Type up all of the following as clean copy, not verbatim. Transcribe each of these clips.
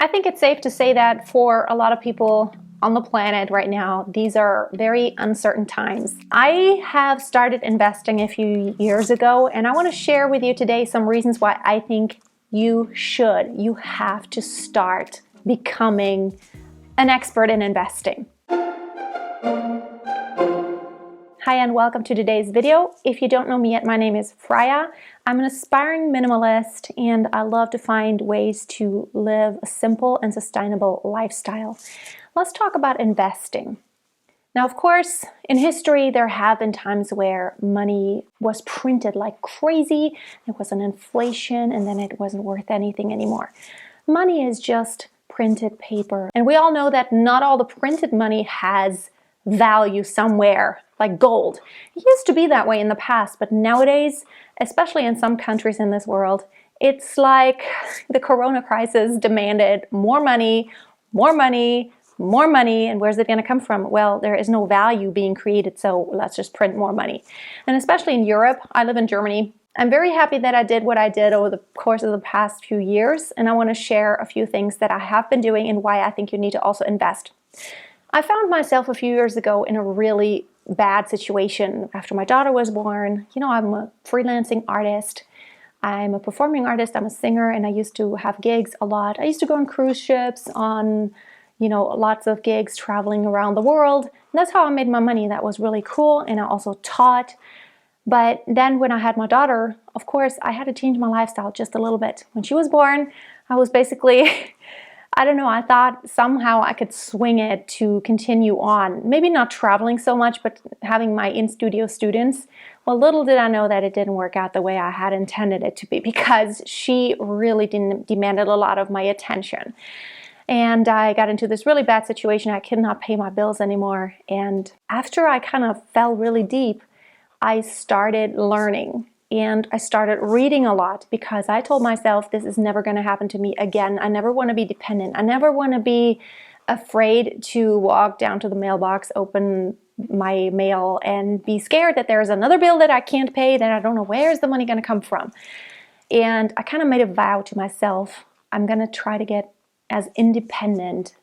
I think it's safe to say that for a lot of people on the planet right now, these are very uncertain times. I have started investing a few years ago, and I want to share with you today some reasons why I think you have to start becoming an expert in investing. Hi and welcome to today's video. If you don't know me yet, my name is Freya. I'm an aspiring minimalist and I love to find ways to live a simple and sustainable lifestyle. Let's talk about investing. Now, of course, in history, there have been times where money was printed like crazy. There was an inflation and then it wasn't worth anything anymore. Money is just printed paper. And we all know that not all the printed money has value somewhere, like gold. It used to be that way in the past, but nowadays, especially in some countries in this world, it's like the corona crisis demanded more money, more money, more money, and where's it going to come from? Well, there is no value being created, so let's just print more money. And especially in Europe, I live in Germany. I'm very happy that I did what I did over the course of the past few years, and I want to share a few things that I have been doing and why I think you need to also invest. I found myself a few years ago in a really bad situation after my daughter was born. You know, I'm a freelancing artist. I'm a performing artist. I'm a singer, and I used to have gigs a lot. I used to go on cruise ships, on, lots of gigs traveling around the world. And that's how I made my money. That was really cool. And I also taught. But then when I had my daughter, of course, I had to change my lifestyle just a little bit. When she was born, I was basically I don't know, I thought somehow I could swing it to continue on. Maybe not traveling so much, but having my in-studio students. Well, little did I know that it didn't work out the way I had intended it to be, because she really demanded a lot of my attention. And I got into this really bad situation. I could not pay my bills anymore. And after I kind of fell really deep, I started learning. And I started reading a lot because I told myself this is never going to happen to me again. I never want to be dependent. I never want to be afraid to walk down to the mailbox, open my mail, and be scared that there's another bill that I can't pay, that I don't know where's the money going to come from. And I kind of made a vow to myself, I'm going to try to get as independent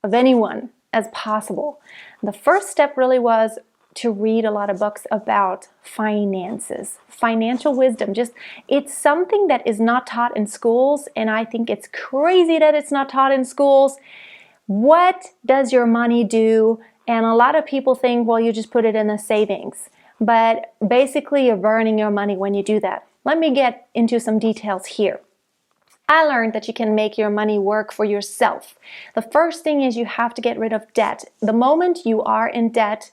of anyone as possible. And the first step really was to read a lot of books about finances, financial wisdom. It's something that is not taught in schools, and I think it's crazy that it's not taught in schools. What does your money do? And a lot of people think, well, you just put it in a savings. But basically, you're burning your money when you do that. Let me get into some details here. I learned that you can make your money work for yourself. The first thing is you have to get rid of debt. The moment you are in debt,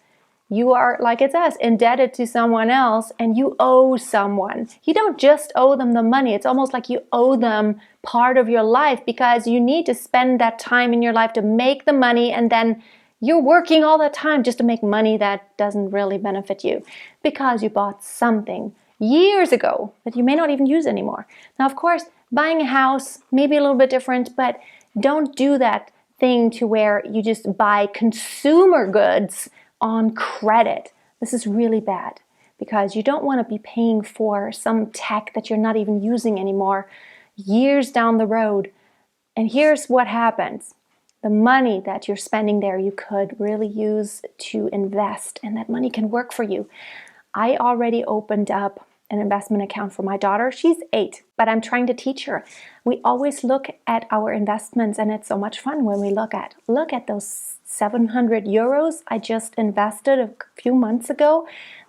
you are, like it says, indebted to someone else, and you owe someone. You don't just owe them the money. It's almost like you owe them part of your life, because you need to spend that time in your life to make the money, and then you're working all the time just to make money that doesn't really benefit you because you bought something years ago that you may not even use anymore. Now, of course, buying a house may be a little bit different, but don't do that thing to where you just buy consumer goods on credit. This is really bad, because you don't want to be paying for some tech that you're not even using anymore years down the road. And here's what happens. The money that you're spending there, you could really use to invest, and that money can work for you. I already opened up an investment account for my daughter. She's 8, but I'm trying to teach her. We always look at our investments, and it's so much fun when we look at those 700 euros I just invested a few months ago.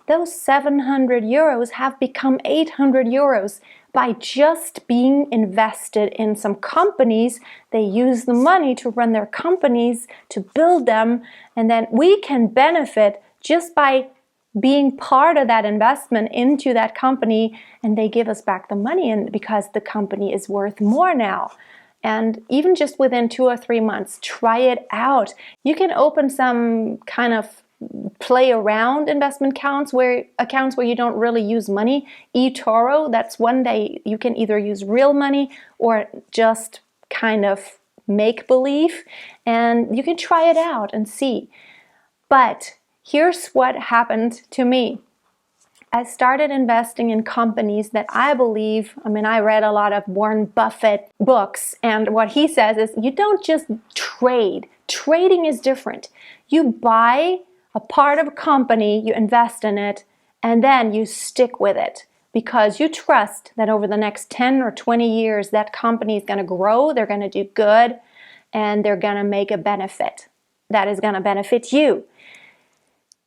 Those 700 euros have become 800 euros by just being invested in some companies. They use the money to run their companies, to build them, and then we can benefit just by being part of that investment into that company, and they give us back the money, and because the company is worth more now. And even just within 2 or 3 months, try it out. You can open some kind of play around investment accounts where you don't really use money. eToro, that's one day you can either use real money or just kind of make believe, and you can try it out and see. But here's what happened to me. I started investing in companies that I believe, I read a lot of Warren Buffett books, and what he says is you don't just trade. Trading is different. You buy a part of a company, you invest in it, and then you stick with it because you trust that over the next 10 or 20 years, that company is going to grow, they're going to do good, and they're going to make a benefit that is going to benefit you.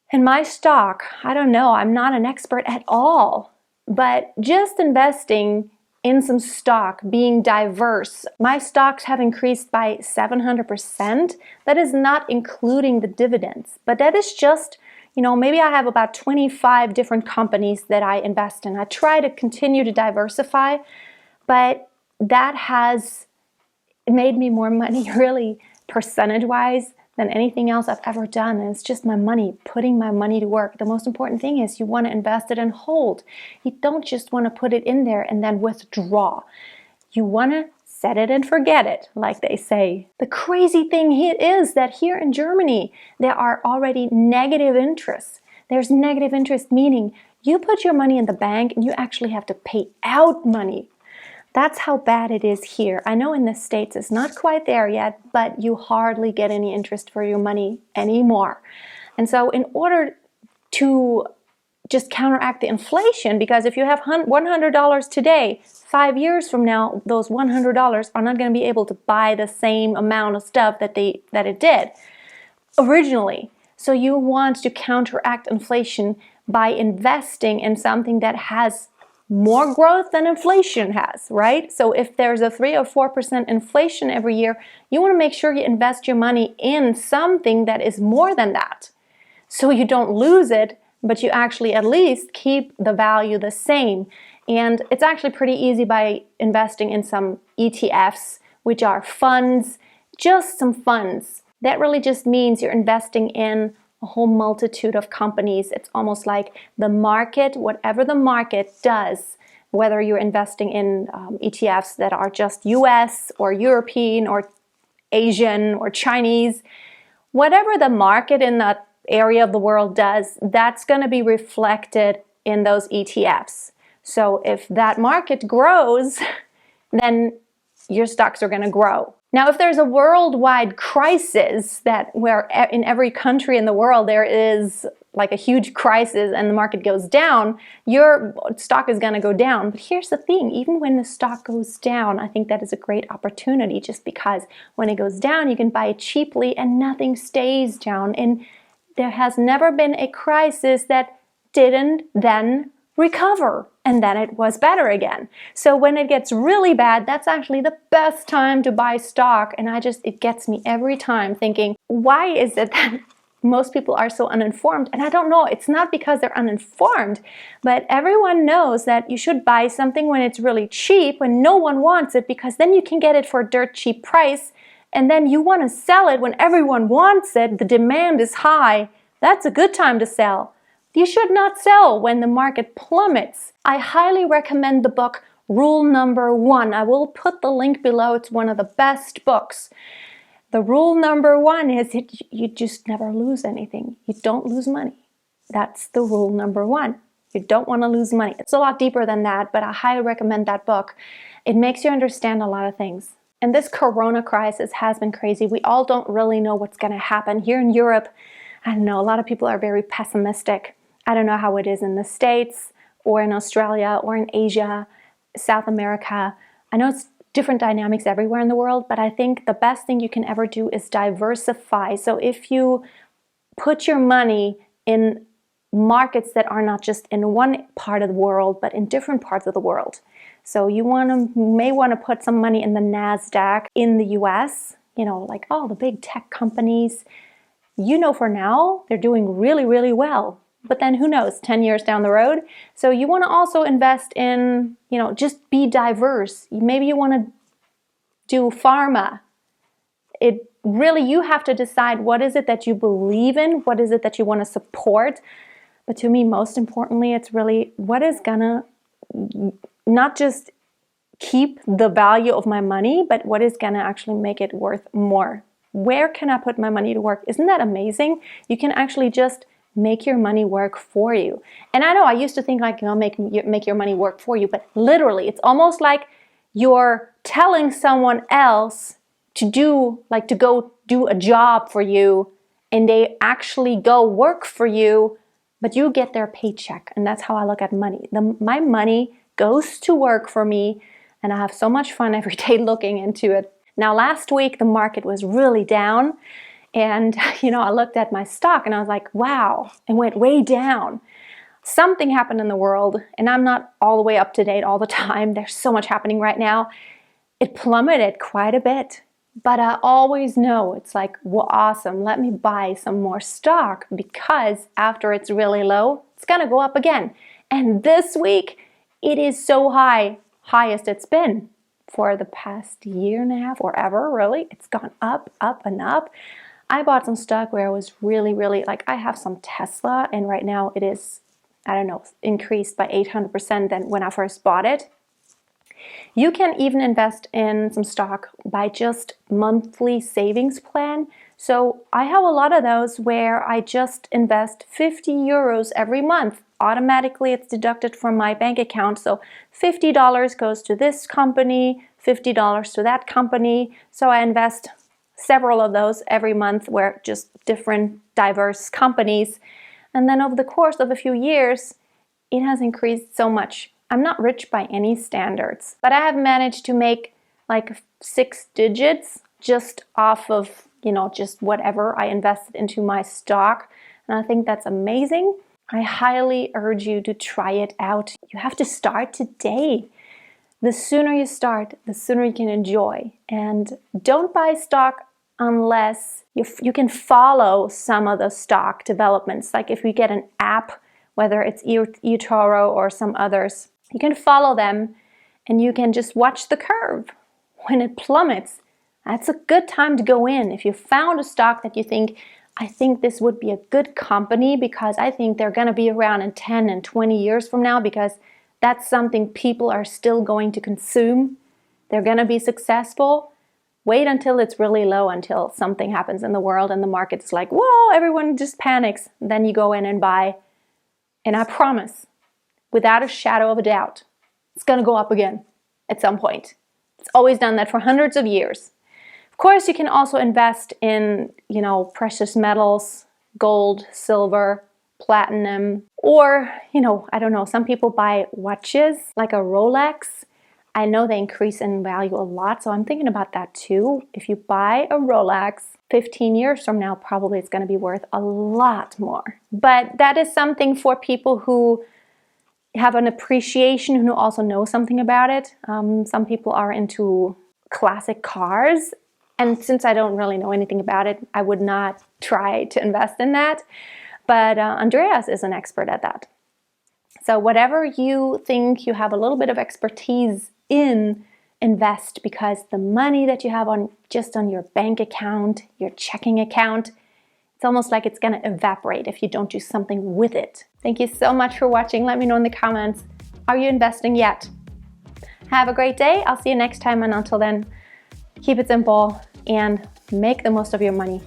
In my stock, I don't know, I'm not an expert at all, but just investing in some stock, being diverse, my stocks have increased by 700%. That is not including the dividends, but that is just, maybe I have about 25 different companies that I invest in. I try to continue to diversify, but that has made me more money, really, percentage-wise, than anything else I've ever done. And it's just my money, putting my money to work. The most important thing is you want to invest it and hold. You don't just want to put it in there and then withdraw. You want to set it and forget it, like they say. The crazy thing is that here in Germany, there are already negative interests. There's negative interest, meaning you put your money in the bank and you actually have to pay out money. That's how bad it is here. I know in the States it's not quite there yet, but you hardly get any interest for your money anymore. And so in order to just counteract the inflation, because if you have $100 today, 5 years from now, those $100 are not going to be able to buy the same amount of stuff that it did originally. So you want to counteract inflation by investing in something that has more growth than inflation has, right? So if there's a 3 or 4% inflation every year, you want to make sure you invest your money in something that is more than that. So you don't lose it, but you actually at least keep the value the same. And it's actually pretty easy by investing in some ETFs, which are funds, just some funds. That really just means you're investing in a whole multitude of companies. It's almost like the market, whatever the market does, whether you're investing in ETFs that are just US or European or Asian or Chinese, whatever the market in that area of the world does, that's going to be reflected in those ETFs. So if that market grows, then your stocks are going to grow. Now, if there's a worldwide crisis where in every country in the world there is like a huge crisis and the market goes down, your stock is going to go down. But here's the thing, even when the stock goes down, I think that is a great opportunity, just because when it goes down, you can buy it cheaply and nothing stays down. And there has never been a crisis that didn't then recover, and then it was better again. So when it gets really bad, that's actually the best time to buy stock. And it gets me every time thinking, why is it that most people are so uninformed? And I don't know, it's not because they're uninformed, but everyone knows that you should buy something when it's really cheap, when no one wants it, because then you can get it for a dirt cheap price. And then you want to sell it when everyone wants it, the demand is high. That's a good time to sell. You should not sell when the market plummets. I highly recommend the book Rule Number 1. I will put the link below. It's one of the best books. The rule number 1 is you just never lose anything. You don't lose money. That's the rule number 1. You don't want to lose money. It's a lot deeper than that, but I highly recommend that book. It makes you understand a lot of things. And this corona crisis has been crazy. We all don't really know what's going to happen. Here in Europe, I don't know, a lot of people are very pessimistic. I don't know how it is in the States or in Australia or in Asia, South America. I know it's different dynamics everywhere in the world, but I think the best thing you can ever do is diversify. So if you put your money in markets that are not just in one part of the world, but in different parts of the world. So you may want to put some money in the NASDAQ in the US, like all the big tech companies. For now, they're doing really, really well. But then who knows, 10 years down the road. So you want to also invest in, just be diverse. Maybe you want to do pharma. You have to decide what is it that you believe in, what is it that you want to support. But to me, most importantly, it's really what is gonna not just keep the value of my money, but what is gonna actually make it worth more. Where can I put my money to work? Isn't that amazing? You can actually just make your money work for you. And I know I used to think like, make your money work for you, but literally it's almost like you're telling someone else to go do a job for you, and they actually go work for you, but you get their paycheck. And that's how I look at money. My money goes to work for me, and I have so much fun every day looking into it. Now, last week, the market was really down, and I looked at my stock and I was like, wow, it went way down. Something happened in the world, and I'm not all the way up to date all the time. There's so much happening right now. It plummeted quite a bit. But I always know it's like, well, awesome, let me buy some more stock, because after it's really low, it's gonna go up again. And this week, it is so high, highest it's been for the past year and a half or ever, really. It's gone up, up, and up. I bought some stock where I was really, like, I have some Tesla, and right now it is, I don't know, increased by 800% than when I first bought it. You can even invest in some stock by just monthly savings plan. So I have a lot of those where I just invest 50 euros every month. Automatically it's deducted from my bank account. So $50 goes to this company, $50 to that company. So I invest several of those every month, where just different diverse companies. And then over the course of a few years, it has increased so much. I'm not rich by any standards, but I have managed to make like 6 digits just off of, just whatever I invested into my stock. And I think that's amazing. I highly urge you to try it out. You have to start today. The sooner you start, the sooner you can enjoy. And don't buy stock unless you can follow some of the stock developments. Like if you get an app, whether it's eToro or some others, you can follow them and you can just watch the curve. When it plummets, that's a good time to go in. If you found a stock that you think, I think this would be a good company because I think they're going to be around in 10 and 20 years from now, because that's something people are still going to consume. They're going to be successful. Wait until it's really low, until something happens in the world and the market's like, whoa, everyone just panics. Then you go in and buy. And I promise, without a shadow of a doubt, it's going to go up again at some point. It's always done that for hundreds of years. Of course, you can also invest in, precious metals, gold, silver, platinum, or, I don't know, some people buy watches like a Rolex. I know they increase in value a lot, so I'm thinking about that too. If you buy a Rolex, 15 years from now, probably it's going to be worth a lot more. But that is something for people who have an appreciation, who also know something about it. Some people are into classic cars, and since I don't really know anything about it, I would not try to invest in that. But Andreas is an expert at that. So whatever you think you have a little bit of expertise in, invest, because the money that you have on your bank account, your checking account, it's almost like it's going to evaporate if you don't do something with it. Thank you so much for watching. Let me know in the comments, are you investing yet? Have a great day. I'll see you next time, and until then, keep it simple and make the most of your money.